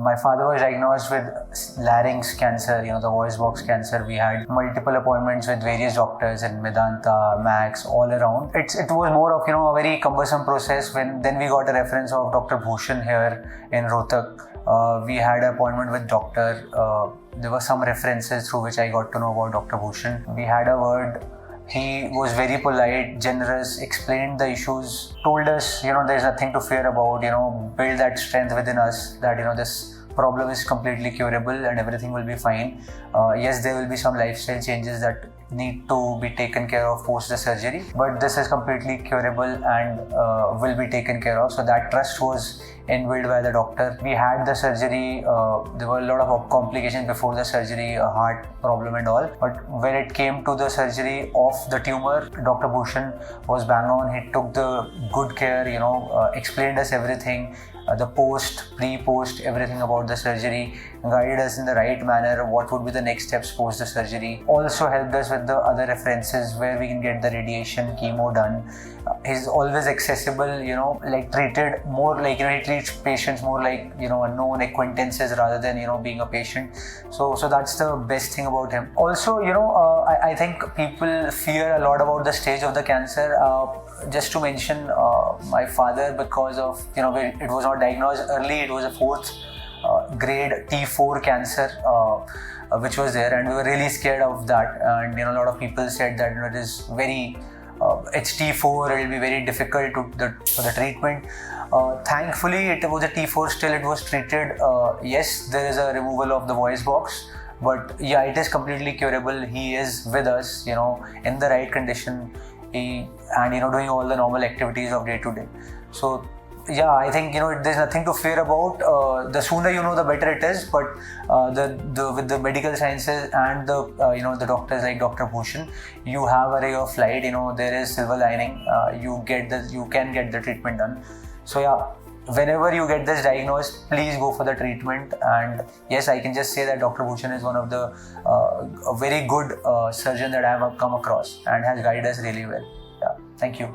My father was diagnosed with larynx cancer, the voice box cancer. We had multiple appointments with various doctors in Medanta, Max, all around. It was more of a very cumbersome process. Then we got a reference of Dr. Bhushan here in Rohtak. We had an appointment with doctor. There were some references through which I got to know about Dr. Bhushan. We had a word. He was very polite, generous, explained the issues, told us, there's nothing to fear about, build that strength within us that, this problem is completely curable and everything will be fine. Yes, there will be some lifestyle changes that need to be taken care of post the surgery, but this is completely curable and will be taken care of. So that trust was inbuilt by the doctor. We had the surgery, there were a lot of complications before the surgery, a heart problem and all, but when it came to the surgery of the tumor, Dr. Bhushan was bang on. He took the good care, explained us everything, the pre-post, everything about the surgery, guided us in the right manner, what would be the next steps post the surgery. Also helped us with the other references where we can get the radiation, chemo done. He's always accessible, treated more like, he treats patients more like, known acquaintances rather than, being a patient. So that's the best thing about him. Also, I think people fear a lot about the stage of the cancer. Just to mention, my father, because of, it was not diagnosed early, it was a 4th grade T4 cancer, which was there, and we were really scared of that. And, a lot of people said that, it is very, it's T4, it will be very difficult for the treatment. Thankfully, it was a T4, still it was treated. Yes, there is a removal of the voice box, but yeah, it is completely curable. He is with us, in the right condition, and doing all the normal activities of day to day. So yeah, I think there's nothing to fear about. The sooner the better it is. But with the medical sciences and the the doctors like Dr. Bhushan, you have a ray of light. There is silver lining. You can get the treatment done. So yeah, whenever you get this diagnosed, please go for the treatment. And yes, I can just say that Dr. Bhushan is one of the a very good surgeon that I have come across and has guided us really well. Yeah, thank you.